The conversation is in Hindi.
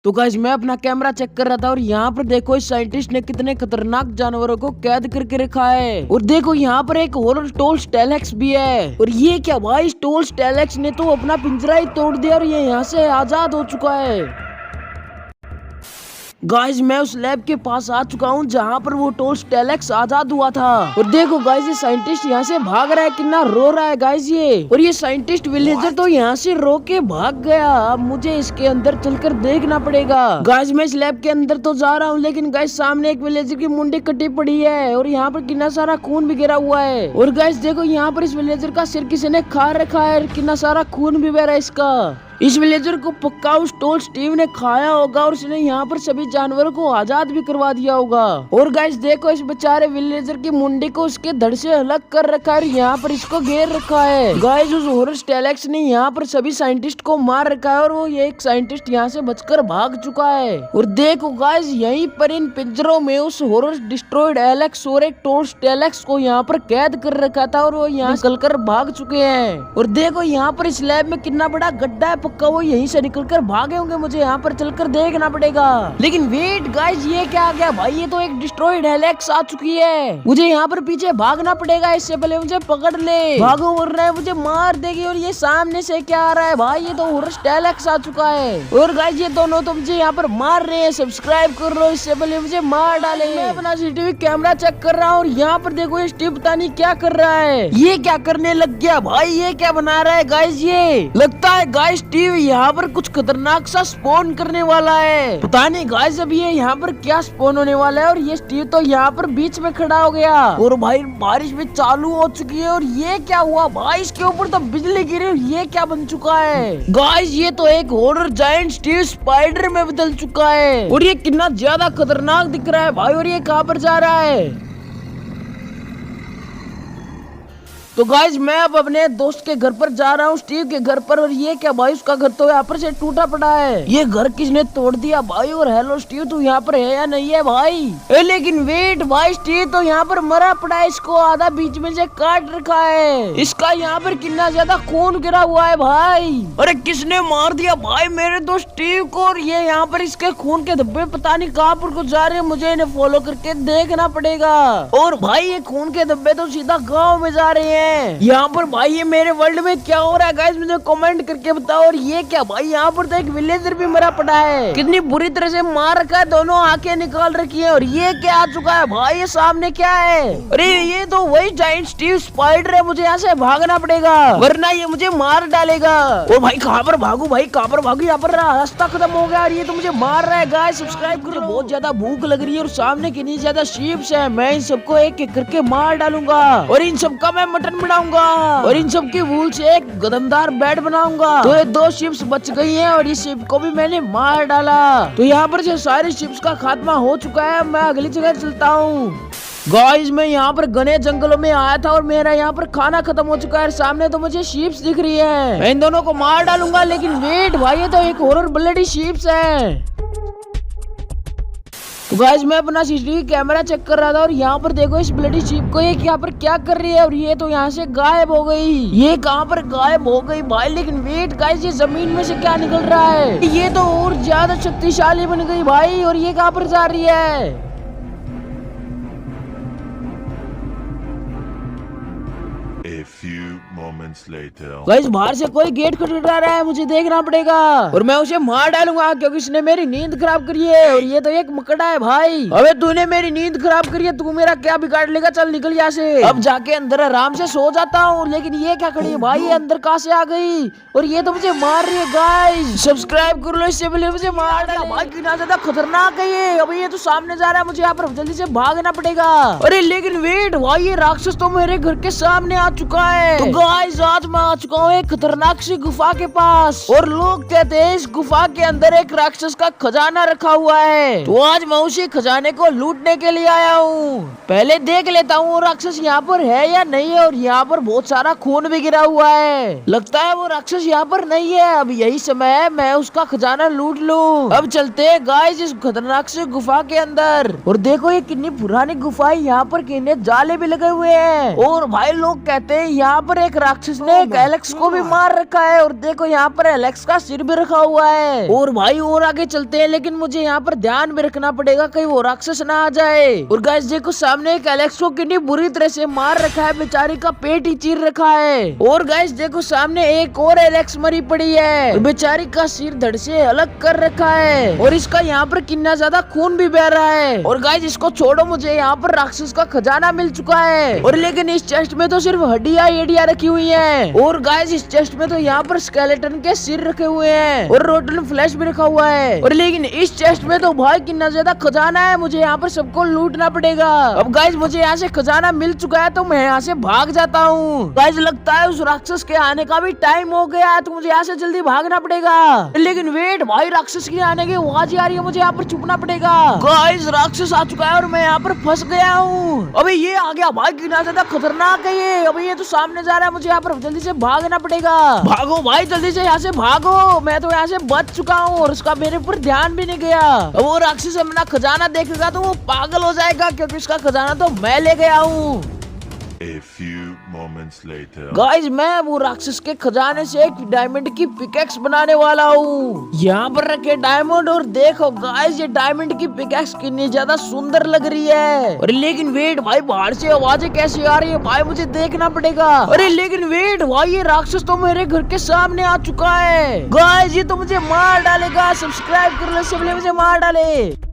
तो गाइस मैं अपना कैमरा चेक कर रहा था और यहाँ पर देखो इस साइंटिस्ट ने कितने खतरनाक जानवरों को कैद करके रखा है। और देखो यहाँ पर एक और टोल्स टेलेक्स भी है। और ये क्या भाई, इस टोल्स टेलेक्स ने तो अपना पिंजरा ही तोड़ दिया और ये यहाँ से आजाद हो चुका है। गाइस मैं उस लैब के पास आ चुका हूँ जहाँ पर वो टोल्स टेलेक्स आजाद हुआ था। और देखो गाइस ये साइंटिस्ट यहाँ से भाग रहा है, कितना रो रहा है गाइस ये। और ये साइंटिस्ट विलेजर तो यहाँ से रो के भाग गया। अब मुझे इसके अंदर चलकर देखना पड़ेगा। गाइस मैं इस लैब के अंदर तो जा रहा हूँ, लेकिन गाइस सामने एक विलेजर की मुंडी कटी पड़ी है और यहाँ पर कितना सारा खून भी गिरा हुआ है। और गाइस देखो यहाँ पर इस विलेजर का सिर किसी ने खा रखा है, कितना सारा खून भी बह रहा है इसका। इस विलेजर को पक्का उस टोल्स टीम ने खाया होगा और उसने यहाँ पर सभी जानवरों को आजाद भी करवा दिया होगा। और गाइस देखो इस बेचारे विलेजर की मुंडी को उसके धड़ से अलग कर रखा है, यहाँ पर इसको घेर रखा है। गाइस उस हॉरस टेलेक्स ने यहाँ पर सभी साइंटिस्ट को मार रखा है और वो ये एक साइंटिस्ट यहाँ से बचकर भाग चुका है। और देखो गाइस यहीं पर इन पिंजरों में उस हॉरस डिस्ट्रॉयड एलेक्स और एक टोल्स टेलेक्स को यहाँ पर कैद कर रखा था और वो यहाँ निकल कर भाग चुके हैं। और देखो यहाँ पर इस लैब में कितना बड़ा गड्ढा है, पक्का वो यहीं से निकलकर भागे होंगे, मुझे यहाँ पर चलकर देखना पड़ेगा। लेकिन वेट गाइस ये क्या आ गया भाई, ये तो एक डिस्ट्रॉयड एलेक्स आ चुकी है। मुझे यहाँ पर पीछे भागना पड़ेगा, इससे पहले मुझे पकड़ ले। भागो वरना है मुझे मार देगी। और ये सामने से क्या आ रहा है भाई, ये तो हॉरस टेलेक्स आ चुका है। और गाइस ये दोनों तो मुझे यहाँ पर मार रहे हैं, सब्सक्राइब कर लो इससे पहले मुझे मार डाले। मैं अपना सीसीटीवी कैमरा चेक कर रहा हूँ और यहाँ पर देखो ये स्टीव पता नहीं क्या कर रहा है। ये क्या करने लग गया भाई, ये क्या बना रहा है गाइस। ये लगता है गाइस स्टीव यहाँ पर कुछ खतरनाक सा स्पॉन करने वाला है। पता नहीं गाइस अब ये यहाँ पर क्या स्पॉन होने वाला है। और ये स्टीव तो यहाँ पर बीच में खड़ा हो गया और भाई बारिश भी चालू हो चुकी है। और ये क्या हुआ भाई, इसके ऊपर तो बिजली गिरी और ये क्या बन चुका है गाइस, ये तो एक हॉरर जायंट स्टीव स्पाइडर में बदल चुका है। और ये कितना ज्यादा खतरनाक दिख रहा है भाई। और ये कहाँ पर जा रहा है। तो गाइज मैं अब अपने दोस्त के घर पर जा रहा हूँ, स्टीव के घर पर। और ये क्या भाई, उसका घर तो यहाँ पर से टूटा पड़ा है। ये घर किसने तोड़ दिया भाई। और हेलो स्टीव तू यहाँ पर है या नहीं है भाई। लेकिन वेट भाई, स्टीव तो यहाँ पर मरा पड़ा है, इसको आधा बीच में से काट रखा है। इसका यहाँ पर कितना ज्यादा खून गिरा हुआ है भाई। अरे किसने मार दिया भाई मेरे दोस्त स्टीव को। और ये यहाँ पर इसके खून के धब्बे पता नहीं कहाँ पर कुछ जा रहे हैं, मुझे इन्हें फॉलो करके देखना पड़ेगा। और भाई ये खून के धब्बे तो सीधा गाँव में जा रहे हैं। यहाँ पर भाई ये मेरे वर्ल्ड में क्या हो रहा है गाइस, मुझे कमेंट करके बताओ। और ये क्या भाई, यहाँ पर तो एक विलेजर भी मरा पड़ा है, कितनी बुरी तरह से मार रखा है, दोनों आंखें निकाल रखी है। और ये क्या आ चुका है भाई, ये सामने क्या है। अरे ये तो वही जायंट स्टीव स्पाइडर है, मुझे यहाँ से भागना पड़ेगा वरना ये मुझे मार डालेगा। और भाई कहाँ पर भागू भाई, कहाँ पर भागू, यहाँ पर रास्ता खत्म हो गया और ये तो मुझे मार रहा है। गाइस सब्सक्राइब करो, बहुत ज्यादा भूख लग रही है और सामने कितनी ज्यादा शीप्स है, मैं इन सबको एक एक करके मार डालूंगा। और इन सबका मैं मटन बनाऊंगा और इन सब की वूल से एक गदमदार बेड बनाऊंगा। तो ये 2 शिप्स बच गई हैं और इस शिप को भी मैंने मार डाला। तो यहाँ पर से सारी शिप्स का खात्मा हो चुका है, मैं अगली जगह चलता हूँ। गाइस मैं यहाँ पर घने जंगलों में आया था और मेरा यहाँ पर खाना खत्म हो चुका है। सामने तो मुझे शीप्स दिख रही है, मैं इन दोनों को मार डालूंगा। लेकिन वेट भाई, ये तो एक हॉरर ब्लडी शीप्स है। तो गाइस मैं अपना सीसीटीवी कैमरा चेक कर रहा था और यहाँ पर देखो इस ब्लडी शीप को ये यहाँ पर क्या कर रही है। और ये तो यहाँ से गायब हो गई, ये कहाँ पर गायब हो गई भाई। लेकिन वेट गाइस, ये जमीन में से क्या निकल रहा है, ये तो और ज्यादा शक्तिशाली बन गई भाई। और ये कहाँ पर जा रही है। A few moments later. Guys बाहर से कोई गेट खटखटा रहा है, मुझे देखना पड़ेगा और मैं उसे मार डालूंगा क्योंकि इसने मेरी नींद खराब करी है। और ये तो एक मकड़ा है भाई। अबे तूने मेरी नींद खराब करी है, तू मेरा क्या बिगाड़ लेगा, चल निकल यहाँ से। अब जाके अंदर आराम से सो जाता हूँ। लेकिन ये क्या खड़ी है भाई, ये अंदर कहाँ से आ गई और ये तो मुझे मार रही है। गाइस सब्सक्राइब कर लो, इससे पहले मुझे मार डाला भाई, कितना ज्यादा खतरनाक है ये। अब ये तो सामने जा रहा है, मुझे यहाँ पर जल्दी से भागना पड़ेगा। अरे लेकिन वेट भाई, ये राक्षस तो मेरे घर के सामने आ चुका है। तो गाइस आज मैं आ चुका हूँ एक खतरनाक सी गुफा के पास और लोग कहते हैं इस गुफा के अंदर एक राक्षस का खजाना रखा हुआ है। तो आज मैं उसी खजाने को लूटने के लिए आया हूँ। पहले देख लेता हूँ वो राक्षस यहाँ पर है या नहीं है। और यहाँ पर बहुत सारा खून भी गिरा हुआ है, लगता है वो राक्षस यहाँ पर नहीं है। अब यही समय है मैं उसका खजाना लूट लूं। अब चलते हैं गाइस इस खतरनाक सी गुफा के अंदर। और देखो ये कितनी पुरानी गुफा है, यहाँ पर कितने जाले भी लगे हुए हैं। और भाई लोग कहते हैं यहाँ पर एक राक्षस राक्षस ने एक एलेक्स को भी मार रखा है और देखो यहाँ पर एलेक्स का सिर भी रखा हुआ है। और भाई और आगे चलते हैं, लेकिन मुझे यहाँ पर ध्यान भी रखना पड़ेगा कहीं वो राक्षस ना आ जाए। और गाइस देखो सामने एक एलेक्स को कितनी बुरी तरह से मार रखा है, बेचारी का पेट ही चीर रखा है। और गाइस देखो सामने एक और एलेक्स मरी पड़ी है और बेचारी का सिर धड़ से अलग कर रखा है और इसका यहाँ पर कितना ज्यादा खून भी बह रहा है। और गाइस इसको छोड़ो, मुझे यहाँ पर राक्षस का खजाना मिल चुका है। और लेकिन इस चेस्ट में तो सिर्फ हड्डियां एडिया रखी हुई है। और गाइस इस चेस्ट में तो यहाँ पर स्केलेटन के सिर रखे हुए हैं और रोटन फ्लैश भी रखा हुआ है। और लेकिन इस चेस्ट में तो भाई कितना ज्यादा खजाना है, मुझे यहाँ पर सबको लूटना पड़ेगा। अब गाइस मुझे यहाँ से खजाना मिल चुका है तो मैं यहाँ से भाग जाता हूँ। गाइस लगता है उस राक्षस के आने का भी टाइम हो गया है, तो मुझे यहाँ से जल्दी भागना पड़ेगा। लेकिन वेट भाई, राक्षस की आने की आवाज आ रही है, मुझे यहाँ पर छुपना पड़ेगा। गाइस राक्षस आ चुका है और मैं यहाँ पर फंस गया हूँ। अबे ये आ गया भाई, कितना ज्यादा खतरनाक है ये। अबे ये तो सामने जा रहा है, मुझे यहाँ पर जल्दी से भागना पड़ेगा। भागो भाई जल्दी से यहाँ से भागो, मैं तो यहाँ से बच चुका हूँ और उसका मेरे ऊपर ध्यान भी नहीं गया। वो राक्षस अपना खजाना देखेगा तो वो पागल हो जाएगा, क्योंकि उसका खजाना तो मैं ले गया हूँ। A few moments later. Guys मैं वो राक्षस के खजाने से एक डायमंड की पिकेक्स बनाने वाला हूँ। यहाँ पर रखे डायमंड और देखो गाइस ये डायमंड की पिकेक्स कितनी ज्यादा सुंदर लग रही है। अरे लेकिन वेट भाई, बाहर से आवाजें कैसी आ रही है भाई, मुझे देखना पड़ेगा। अरे लेकिन वेट भाई, ये राक्षस तो मेरे घर के सामने आ चुका है। गाइस ये तो मुझे मार डालेगा, सब्सक्राइब कर लो सबने, मुझे मार डाले।